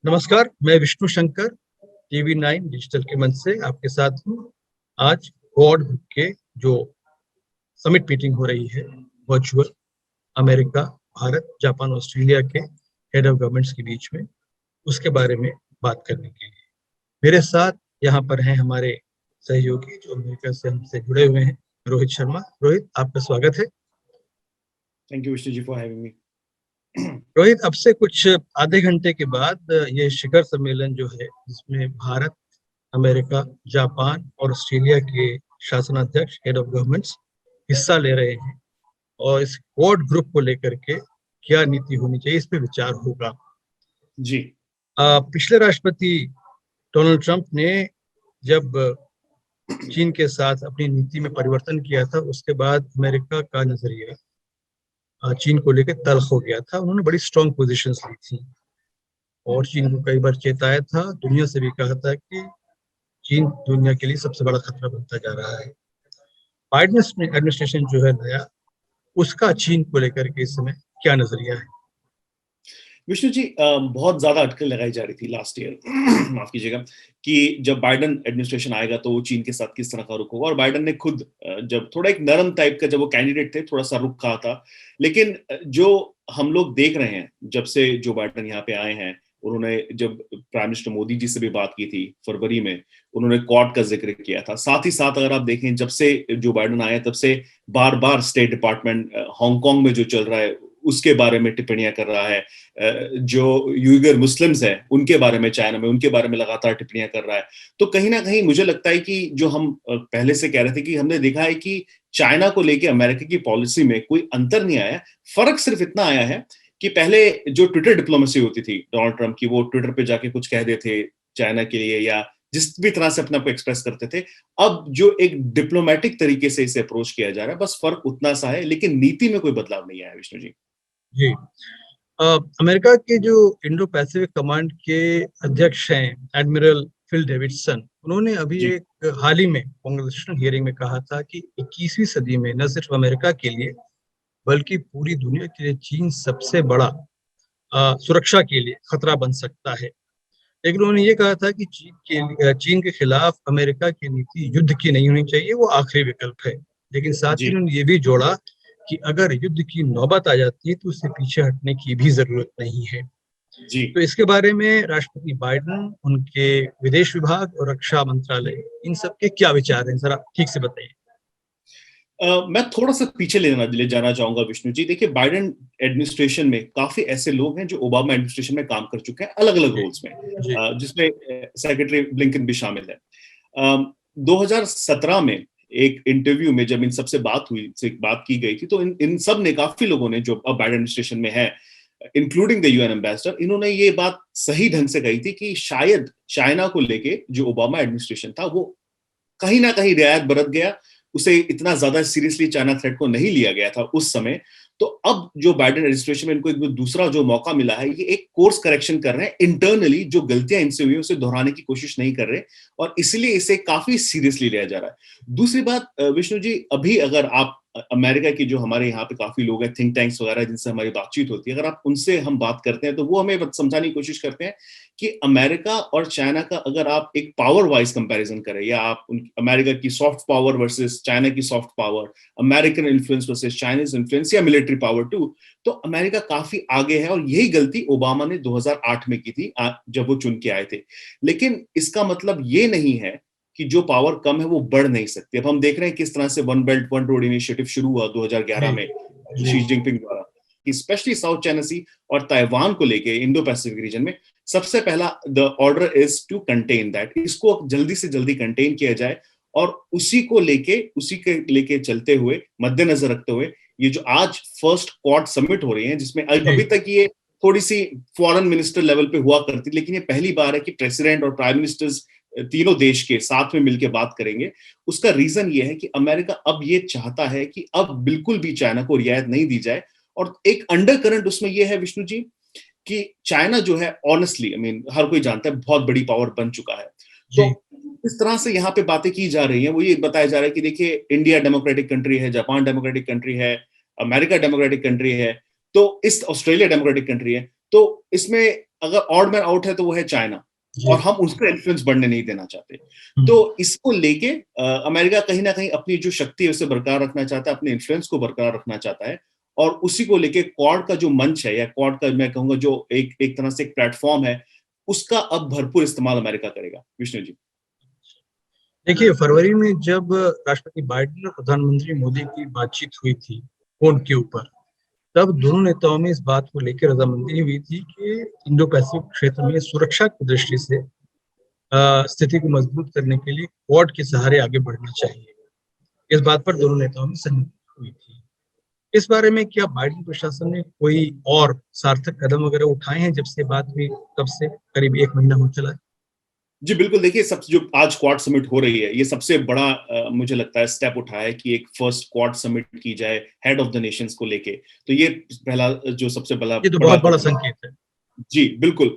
नमस्कार, मैं Vishnu Shankar TV 9 digital के मंच से आपके साथ हूँ। आज क्वाड के जो समिट मीटिंग हो रही है virtual America, Bharat, Japan, Australia के हेड ऑफ गवर्नमेंट्स के बीच में, उसके बारे में बात करने के लिए मेरे साथ यहाँ पर हैं हमारे सहयोगी जो अमेरिका से हमसे जुड़े हुए हैं, रोहित शर्मा। रोहित, आपका स्वागत है। Thank you Vishnu ji for having me. Rohit, अब से कुछ आधे घंटे के बाद ये शिखर सम्मेलन जो है जिसमें भारत, अमेरिका, जापान और ऑस्ट्रेलिया के शासनाध्यक्ष हेड ऑफ गवर्नमेंट्स हिस्सा ले रहे हैं और इस क्वाड ग्रुप को लेकर के क्या नीति होनी चाहिए इस पे विचार होगा। जी। पिछले राष्ट्रपति डोनाल्ड ट्रंप ने जब चीन के साथ अपनी नीति में परिवर्तन किया था, उसके बाद अमेरिका का नजरिया चीन को लेकर तल्ख हो गया था। उन्होंने बड़ी स्ट्रॉन्ग पोजीशंस ली थी और चीन को कई बार चेताया था, दुनिया से भी कहा था कि चीन दुनिया के लिए सबसे बड़ा खतरा बनता जा रहा है। बाइडेन एडमिनिस्ट्रेशन जो है नया, उसका चीन को लेकर के इस समय क्या नजरिया है? विष्णु जी, बहुत ज्यादा अटकल लगाई जा रही थी लास्ट ईयर माफ कीजिएगा, कि जब बाइडेन एडमिनिस्ट्रेशन आएगा तो वो चीन के साथ किस तरह का रुख होगा। और बाइडेन ने खुद जब थोड़ा एक नरम टाइप का, जब वो कैंडिडेट थे, थोड़ा सा रुख कहा था। लेकिन जो हम लोग देख रहे हैं, जब से जो बाइडेन यहाँ पे आए हैं, उन्होंने जब प्राइम मिनिस्टर मोदी जी से भी बात की थी फरवरी में, उन्होंने क्वाड का जिक्र किया था। साथ ही साथ अगर आप देखें, जब से जो बाइडेन आए तब से बार बार स्टेट डिपार्टमेंट हांगकांग में जो चल रहा है उसके बारे में टिप्पणियां कर रहा है। जो यूगर मुस्लिम्स हैं उनके बारे में, चाइना में उनके बारे में लगातार टिप्पणियां कर रहा है। तो कहीं ना कहीं मुझे लगता है कि जो हम पहले से कह रहे थे कि हमने देखा है कि चाइना को लेके अमेरिका की पॉलिसी में कोई अंतर नहीं आया। फर्क सिर्फ इतना आया है कि पहले जो ट्विटर डिप्लोमेसी होती थी डोनाल्ड ट्रंप की, वो ट्विटर पे जाके कुछ कह देते चाइना के लिए या जिस भी तरह से अपने आप को एक्सप्रेस करते थे। अब जो एक डिप्लोमेटिक तरीके से इसे अप्रोच किया जा रहा है, बस फर्क उतना सा है, लेकिन नीति में कोई बदलाव नहीं आया विष्णु जी। जी। अमेरिका के जो इंडो पैसिफिक कमांड के अध्यक्ष हैं एडमिरल फिल डेविडसन, उन्होंने अभी जी। एक हाल ही में कांग्रेचुलर हियरिंग में कहा था कि 21वीं सदी में न सिर्फ अमेरिका के लिए बल्कि पूरी दुनिया के लिए चीन सबसे बड़ा सुरक्षा के लिए खतरा बन सकता है। लेकिन उन्होंने ये कहा था कि चीन के खिलाफ अमेरिका की नीति युद्ध की नहीं होनी चाहिए, वो आखिरी विकल्प है। लेकिन साथ ही जी। उन्होंने ये भी जोड़ा कि अगर युद्ध की नौबत आ जाती है तो उससे पीछे हटने की भी जरूरत नहीं है। जी। तो इसके बारे में राष्ट्रपति बाइडेन, उनके विदेश विभाग और रक्षा मंत्रालय, इन सब के क्या विचार हैं, जरा ठीक से बताइए। मैं थोड़ा सा पीछे ले जाना चाहूंगा विष्णु जी। देखिए, बाइडेन एडमिनिस्ट्रेशन में काफी ऐसे लोग हैं जो ओबामा एडमिनिस्ट्रेशन में काम कर चुके हैं अलग अलग जी रोल्स में, जी जिसमें सेक्रेटरी ब्लिंकन भी शामिल है। 2017 में एक इंटरव्यू में जब इन सबसे बात की गई थी, तो इन सब ने, काफी लोगों ने जो अब बाइडेन एडमिनिस्ट्रेशन में है, इंक्लूडिंग द यूएन एम्बेसडर, इन्होंने ये बात सही ढंग से कही थी कि शायद चाइना को लेके जो ओबामा एडमिनिस्ट्रेशन था वो कहीं ना कहीं रियायत बरत गया। उसे इतना ज्यादा सीरियसली चाइना थ्रेट को नहीं लिया गया था उस समय। तो अब जो बाइडेन एडमिनिस्ट्रेशन में इनको एक दूसरा जो मौका मिला है, ये एक कोर्स करेक्शन कर रहे हैं इंटरनली। जो गलतियां इनसे हुई उसे दोहराने की कोशिश नहीं कर रहे, और इसलिए इसे काफी सीरियसली लिया जा रहा है। दूसरी बात विष्णु जी, अभी अगर आप अमेरिका की, जो हमारे यहाँ पे काफी लोग हैं, थिंक टैंक्स वगैरह जिनसे हमारी बातचीत होती है, अगर आप उनसे हम बात करते हैं तो वो हमें समझाने की कोशिश करते हैं कि अमेरिका और चाइना का अगर आप एक पावर वाइज कंपैरिजन करें, या आप अमेरिका की सॉफ्ट पावर वर्सेस चाइना की soft power, American influence versus Chinese influence, या मिलिट्री पावर टू, तो अमेरिका काफी आगे है। और यही गलती ओबामा ने 2008 में की थी जब वो चुन के आए थे। लेकिन इसका मतलब ये नहीं है कि जो पावर कम है वो बढ़ नहीं सकती। अब हम देख रहे हैं किस तरह से one belt one road initiative शुरू हुआ 2011 जी में जी शी जिनपिंग द्वारा, स्पेशली साउथ चाइना सी और ताइवान को लेके इंडो पैसिफिक रीजन में। सबसे पहला the order is to contain that, इसको जल्दी से जल्दी कंटेन किया जाए, और उसी के लेके चलते हुए, मद्देनजर रखते हुए, ये जो आज फर्स्ट क्वाड समिट हो रही है, जिसमें अभी तक ये थोड़ी सी फॉरेन मिनिस्टर लेवल पे हुआ करती, लेकिन ये पहली बार है कि प्रेसिडेंट और प्राइम मिनिस्टर्स तीनों देश के साथ में मिलकर बात करेंगे। उसका रीजन ये है कि अमेरिका अब ये चाहता है कि अब बिल्कुल भी चाइना को रियायत नहीं दी जाए। और एक अंडर करंट उसमें ये है विष्णु जी कि चाइना जो है, ऑनेस्टली, आई मीन, हर कोई जानता है बहुत बड़ी पावर बन चुका है। जी तो इस तरह से यहाँ पे बातें की जा रही हैं, वो ये बताया जा रहा है कि देखिए, इंडिया डेमोक्रेटिक कंट्री है, जापान डेमोक्रेटिक कंट्री है, अमेरिका डेमोक्रेटिक कंट्री है, तो इस ऑस्ट्रेलिया डेमोक्रेटिक कंट्री है। तो इसमें अगर ऑड मैन आउट है तो वो है चाइना, और हम उसका इन्फ्लुएंस बढ़ने नहीं देना चाहते। तो इसको लेके अमेरिका कहीं ना कहीं अपनी जो शक्ति है उसे बरकरार रखना चाहता है, अपने इन्फ्लुएंस को बरकरार रखना चाहता है, और उसी को लेके क्वाड का जो मंच है, या क्वाड का मैं कहूंगा जो एक तरह से एक प्लेटफॉर्म है, उसका अब भरपूर इस्तेमाल अमेरिका करेगा। विष्णु जी, देखिए, फरवरी में जब राष्ट्रपति बाइडेन और प्रधानमंत्री मोदी की बातचीत हुई थी फोन के ऊपर, तब दोनों नेताओं में इस बात को लेकर रजामंदी हुई थी कि इंडो पैसिफिक क्षेत्र में सुरक्षा की दृष्टि से स्थिति को मजबूत करने के लिए क्वाड के सहारे आगे बढ़ना चाहिए। इस बात पर दोनों नेताओं में सहमति हुई थी। इस बारे में क्या बाइडेन प्रशासन ने कोई और सार्थक कदम वगैरह उठाए हैं जब से बात हुई, तब से करीब 1 महीना हो चला है? जी बिल्कुल। देखिए, सब जो आज क्वाड समिट हो रही है, ये सबसे बड़ा मुझे लगता है स्टेप उठाया है कि एक फर्स्ट क्वाड समिट की जाए हेड ऑफ द नेशंस को लेके। तो ये पहला जो सबसे बड़ा ये तो बहुत बड़ा संकेत है। जी बिल्कुल।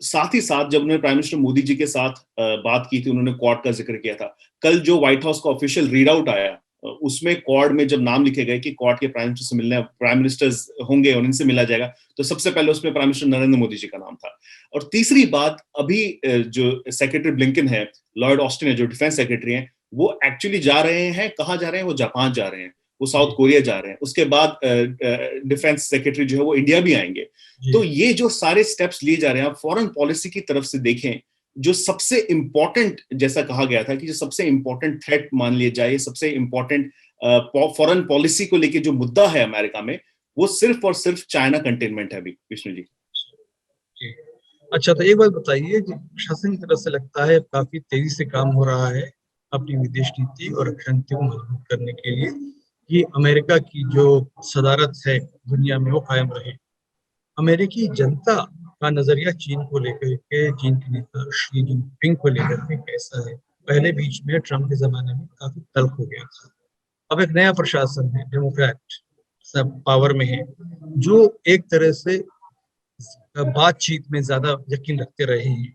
साथ ही साथ जब उन्होंने प्राइम मिनिस्टर मोदी जी के साथ बात की थी, उन्होंने क्वाड का जिक्र किया था। कल जो व्हाइट हाउस का ऑफिशियल रीड आउट आया, उसमें क्वाड में जब नाम लिखे गए कि क्वाड के प्राइम मिनिस्टर से मिलने प्राइम मिनिस्टर्स होंगे और इनसे मिला जाएगा, तो सबसे पहले उसमें प्राइम मिनिस्टर नरेंद्र मोदी जी का नाम था। और तीसरी बात, अभी जो सेक्रेटरी ब्लिंकन है, लॉर्ड ऑस्टिन है जो डिफेंस सेक्रेटरी हैं, वो एक्चुअली जा रहे हैं, कहाँ जा रहे हैं? वो जापान जा रहे हैं, वो साउथ कोरिया जा रहे हैं। उसके बाद डिफेंस सेक्रेटरी जो है वो इंडिया भी आएंगे। तो ये जो सारे स्टेप्स लिए जा रहे हैं, आप फॉरेन पॉलिसी की तरफ से देखें, जो सबसे इंपॉर्टेंट, जैसा कहा गया था कि जो सबसे इंपॉर्टेंट थ्रेट मान लिया जाए, सबसे इंपॉर्टेंट फॉरेन पॉलिसी को लेके जो मुद्दा है अमेरिका में, वो सिर्फ और सिर्फ चाइना कंटेनमेंट है अभी। विष्णु जी, अच्छा, तो एक बात बताइए कि प्रशासन की तरफ से लगता है काफी तेजी से काम हो रहा है अपनी विदेश नीति और रक्षा नीति को मजबूत करने के लिए, कि अमेरिका की जो सदारत है दुनिया में वो कायम रहे। अमेरिकी जनता का नजरिया चीन को लेकर के, चीन के नेता शी जिनपिंग को लेकर के कैसा है? पहले बीच में ट्रम्प के जमाने में काफी तल्ख हो गया था। अब एक नया प्रशासन है, डेमोक्रेट सब पावर में है, जो एक तरह से बातचीत में ज्यादा यकीन रखते रहे हैं।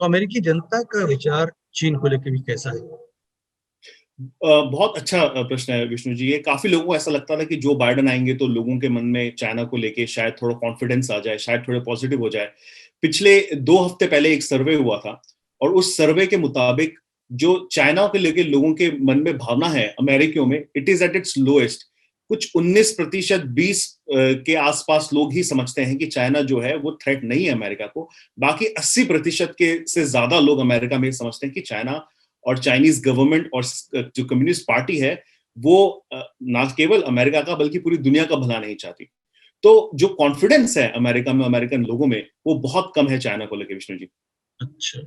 तो अमेरिकी जनता का विचार चीन को लेकर भी कैसा है? बहुत अच्छा प्रश्न है विष्णु जी। ये काफी लोगों को ऐसा लगता था कि जो बाइडेन आएंगे तो लोगों के मन में चाइना को लेके शायद थोड़ा कॉन्फिडेंस आ जाए, शायद थोड़े पॉजिटिव हो जाए। पिछले 2 हफ्ते पहले एक सर्वे हुआ था, और उस सर्वे के मुताबिक जो चाइना के लेके लोगों के मन में भावना है अमेरिकियों में, it is at its lowest. कुछ 19%, 20 के आसपास लोग ही समझते हैं कि चाइना जो है वो थ्रेट नहीं है अमेरिका को। बाकी 80% के से ज्यादा लोग अमेरिका में समझते हैं कि चाइना और चाइनीज गवर्नमेंट और जो कम्युनिस्ट पार्टी है, वो ना केवल अमेरिका का बल्कि पूरी दुनिया का भला नहीं चाहती। तो जो कॉन्फिडेंस है अमेरिका में, अमेरिकन लोगों में, वो बहुत कम है चाइना को लेकर। विष्णु जी, अच्छा,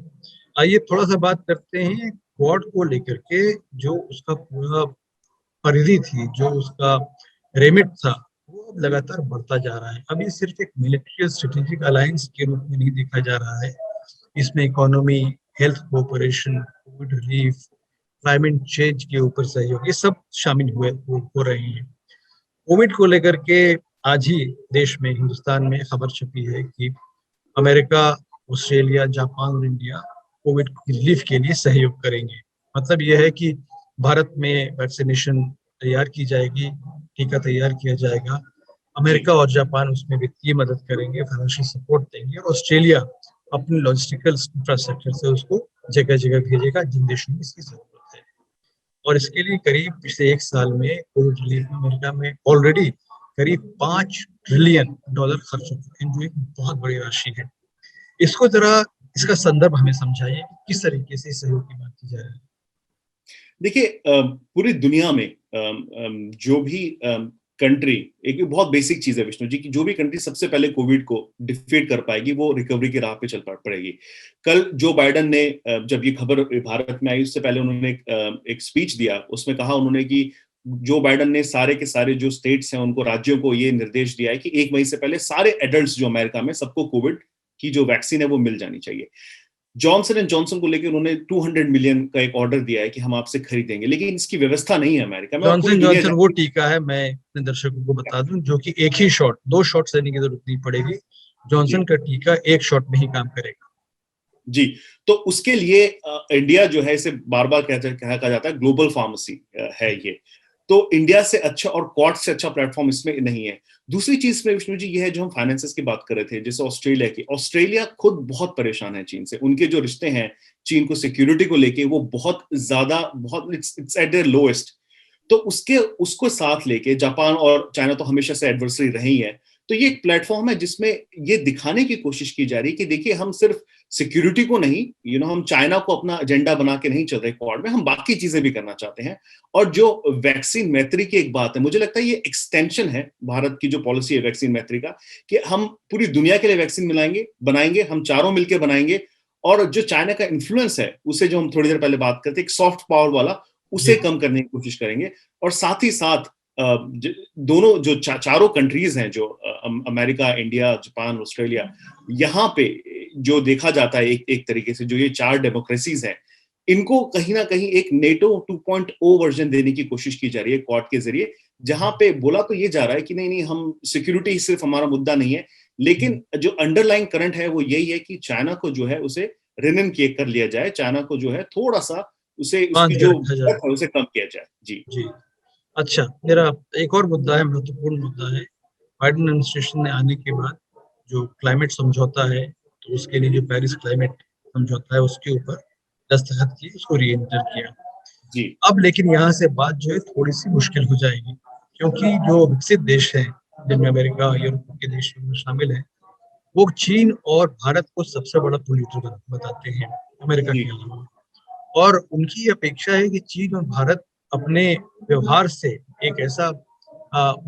आइए थोड़ा सा बात करते हैं क्वाड को लेकर के। जो उसका पूरा परिधि थी, जो उसका रेमिट था, वो अब लगातार बढ़ता जा रहा है। अब ये सिर्फ एक मिलिट्री स्ट्रेटेजिक अलायंस के रूप में नहीं देखा जा रहा है। इसमें economy, health cooperation, Covid relief, climate change के ऊपर सहयोग, ये सब शामिल हो रहे हैं। कोविड को लेकर के आज ही देश में, हिंदुस्तान में खबर छपी है कि अमेरिका, ऑस्ट्रेलिया, जापान और इंडिया कोविड रिलीफ के लिए सहयोग करेंगे। मतलब यह है कि भारत में वैक्सीनेशन तैयार की जाएगी, टीका तैयार किया जाएगा, अमेरिका और जापान उसमें वित्तीय मदद करेंगे, फाइनेंशियल सपोर्ट देंगे, और ऑस्ट्रेलिया अपने लॉजिस्टिकल इंफ्रास्ट्रक्चर से उसको जगह जगह भेजेगा जिन देशों में इसकी जरूरत है। और इसके लिए करीब पिछले 1 साल में कोविड रिलीफ में अमेरिका में ऑलरेडी करीब $5 ट्रिलियन खर्च हो चुके हैं, जो एक बहुत बड़ी राशि है। इसको जरा, इसका संदर्भ हमें समझाइए कि किस तरीके से सहयोग की बात की जा रही है। देखिए, पूरी दुनिया में जो भी कंट्री, एक बहुत बेसिक चीज है विष्णु जी, कि जो भी कंट्री सबसे पहले कोविड को डिफीट कर पाएगी, वो रिकवरी की राह पे चल पड़ेगी। कल जो बाइडेन ने, जब ये खबर भारत में आई, उससे पहले उन्होंने एक स्पीच दिया। उसमें कहा उन्होंने कि जो बाइडेन ने सारे के सारे जो स्टेट्स हैं, उनको, राज्यों को ये निर्देश दिया है कि 1 मई से पहले सारे एडल्ट्स जो अमेरिका में, सबको कोविड की जो वैक्सीन है वो मिल जानी चाहिए। जॉनसन एंड जॉनसन को लेकर उन्होंने 200 मिलियन का एक ऑर्डर दिया है कि हम आपसे खरीदेंगे, लेकिन इसकी व्यवस्था नहीं है अमेरिका में। जॉनसन जॉनसन वो टीका है, मैं अपने दर्शकों को बता दूं, जो कि एक ही शॉट, 2 शॉट लेने की जरूरत नहीं पड़ेगी। जॉनसन का टीका 1 शॉट में ही काम करेगा। जी, तो उसके लिए इंडिया जो है, इसे बार बार कहा जाता है ग्लोबल फार्मेसी है ये। तो इंडिया से अच्छा और क्वाड से अच्छा प्लेटफॉर्म इसमें नहीं है। दूसरी चीज में विष्णु जी ये है, जो हम फाइनेंसेस की बात कर रहे थे, जैसे ऑस्ट्रेलिया की, ऑस्ट्रेलिया खुद बहुत परेशान है चीन से। उनके जो रिश्ते हैं चीन को सिक्योरिटी को लेके वो बहुत ज्यादा, बहुत इट्स एट देयर लोएस्ट। तो उसको साथ लेके जापान और चाइना तो हमेशा से एडवर्सरी रही है। तो ये एक प्लेटफॉर्म है जिसमें ये दिखाने की कोशिश की जा रही है कि देखिए हम सिर्फ सिक्योरिटी को नहीं, हम चाइना को अपना एजेंडा बना के नहीं चल रहे क्वाड में, हम बाकी चीजें भी करना चाहते हैं। और जो वैक्सीन मैत्री की एक बात है, मुझे लगता है ये एक्सटेंशन है भारत की जो पॉलिसी है वैक्सीन मैत्री का, कि हम पूरी दुनिया के लिए वैक्सीन बनाएंगे, हम चारों मिलकर बनाएंगे। और जो चाइना का इन्फ्लुएंस है, उसे जो हम थोड़ी देर पहले बात करते, एक सॉफ्ट पावर वाला, उसे कम करने की कोशिश करेंगे। और साथ ही साथ दोनों जो चारों कंट्रीज हैं, जो अमेरिका, इंडिया, जापान, ऑस्ट्रेलिया, यहाँ पे जो देखा जाता है एक तरीके से, जो ये 4 डेमोक्रेसीज हैं, इनको कहीं ना कहीं एक नेटो 2.0 वर्जन देने की कोशिश की जा रही है क्वाड के जरिए, जहां पे बोला तो ये जा रहा है कि नहीं, हम सिक्योरिटी सिर्फ हमारा मुद्दा नहीं है, लेकिन जो अंडरलाइंग करंट है वो यही है कि चाइना को जो है उसे रिनेंशिएट कर लिया जाए, चाइना को जो है थोड़ा सा उसे उसकी जो है उसे कम किया जाए। जी। अच्छा, मेरा एक और मुद्दा है, महत्वपूर्ण मुद्दा है। बाइडेन एडमिनिस्ट्रेशन ने आने के बाद जो क्लाइमेट समझौता है, तो उसके लिए जो पेरिस क्लाइमेट समझौता है उसके ऊपर दस्तखत किए, उसको री एंटर किया जी। अब लेकिन यहाँ से बात जो है थोड़ी सी मुश्किल हो जाएगी, क्योंकि जो विकसित देश हैं, जिनमें अमेरिका, यूरोप के देश शामिल हैं, वो चीन और भारत को सबसे बड़ा पोल्यूटर बताते हैं अमेरिका के अलावा। और उनकी अपेक्षा है कि चीन और भारत अपने व्यवहार से एक ऐसा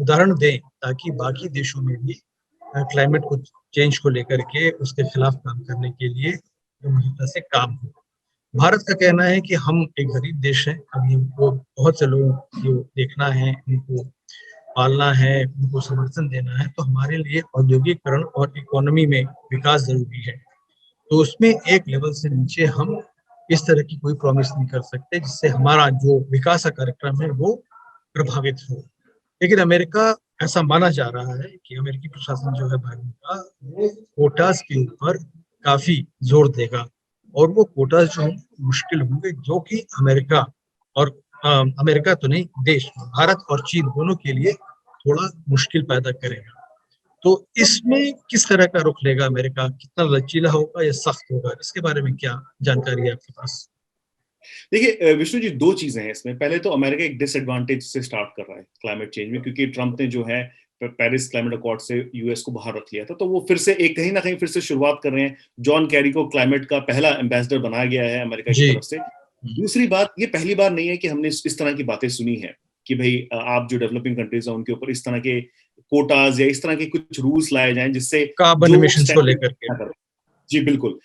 उदाहरण दें ताकि बाकी देशों में भी क्लाइमेट को चेंज को लेकर के उसके खिलाफ काम करने के लिए गंभीरता से काम हो। भारत का कहना है कि हम एक गरीब देश हैं, अभी हमको बहुत से लोगों को देखना है, उनको पालना है, उनको समर्थन देना है, तो हमारे लिए औद्योगिकरण और इकोनॉमी में विकास जरूरी है। तो उसमें एक लेवल से नीचे हम इस तरह की कोई प्रॉमिस नहीं कर सकते जिससे हमारा जो विकास का कार्यक्रम है वो प्रभावित हो। लेकिन अमेरिका, ऐसा माना जा रहा है कि अमेरिकी प्रशासन जो है बाइडेन का, वो कोटास के ऊपर काफी जोर देगा, और वो कोटास जो मुश्किल होंगे, जो कि अमेरिका और अमेरिका तो नहीं, देश भारत और चीन दोनों के लिए थोड़ा मुश्किल पैदा करेगा। तो इसमें किस तरह का रुख लेगा अमेरिका, कितना लचीला होगा या सख्त होगा, इसके बारे में क्या जानकारी है आपके पास? देखिए विष्णु जी, 2 चीजें हैं इसमें। पहले तो अमेरिका एक डिसएडवांटेज से स्टार्ट कर रहा है क्लाइमेट चेंज में, क्योंकि ट्रंप ने जो है पेरिस क्लाइमेट अकॉर्ड से यूएस को बाहर रख लिया था, तो वो फिर से एक कहीं ना कहीं फिर से शुरुआत कर रहे हैं। जॉन कैरी को क्लाइमेट का पहला एम्बेसडर बनाया गया है अमेरिका की तरफ से। दूसरी बात, ये पहली बार नहीं है कि हमने इस तरह की बातें सुनी है कि भाई आप जो डेवलपिंग कंट्रीज हैं उनके ऊपर इस तरह के कोटाज या इस तरह के कुछ रूल्स लाए जाएं जिससे कार्बन एमिशंस को लेकर के। जी बिल्कुल।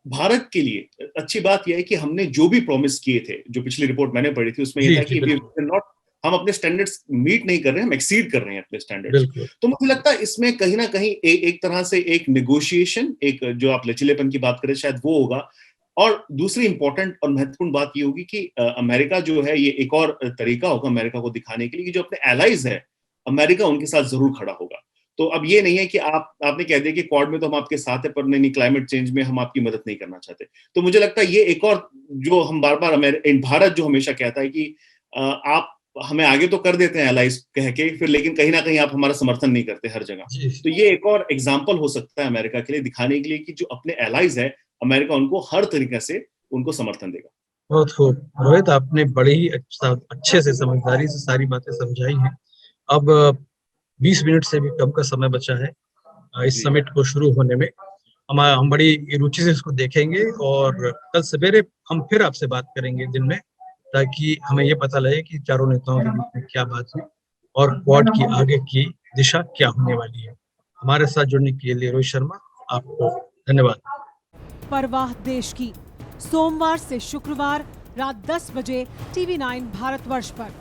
भारत के लिए अच्छी बात यह है कि हमने जो भी प्रॉमिस किए थे, जो पिछली रिपोर्ट मैंने पढ़ी थी उसमें यह था कि हम अपने स्टैंडर्ड्स मीट नहीं कर रहे हैं, हम एक्सीड कर रहे हैं अपने स्टैंडर्ड्स। तो मुझे लगता है इसमें कहीं ना कहीं एक तरह से एक नेगोशिएशन, एक जो आप लचीलेपन की बात करें शायद वो होगा। और दूसरी इंपॉर्टेंट और महत्वपूर्ण बात ये होगी कि अमेरिका जो है, ये एक और तरीका होगा अमेरिका को दिखाने के लिए कि जो अपने एलाइज है, अमेरिका उनके साथ जरूर खड़ा होगा। तो अब ये नहीं है कि आपने कह दिया कि क्वाड में तो हम आपके साथ है, पर नहीं, क्लाइमेट चेंज में हम आपकी मदद नहीं करना चाहते। तो मुझे लगता है ये एक और, जो हम बार बार भारत जो हमेशा कहता है कि आप हमें आगे तो कर देते हैं एलाइज कह के, फिर लेकिन कहीं ना कहीं आप हमारा समर्थन नहीं करते हर जगह। तो ये एक और एग्जाम्पल हो सकता है अमेरिका के लिए, दिखाने के लिए कि जो अपने एलाइज है, अमेरिका उनको हर तरीके से उनको समर्थन देगा। बहुत खूब रोहित, आपने बड़े ही अच्छे से समझदारी से सारी बातें समझाई हैं। अब 20 मिनट से भी कम का समय बचा है इस समिट को शुरू होने में। हम बड़ी रुचि से इसको देखेंगे और कल सवेरे हम फिर आपसे बात करेंगे दिन में, ताकि हमें ये पता लगे कि चारों नेताओं के बीच में क्या बात हुई और क्वाड की आगे की दिशा क्या होने वाली है। हमारे साथ जुड़ने के लिए रोहित शर्मा, आपको धन्यवाद। परवाह देश की, सोमवार से शुक्रवार रात 10 बजे TV9 भारतवर्ष पर।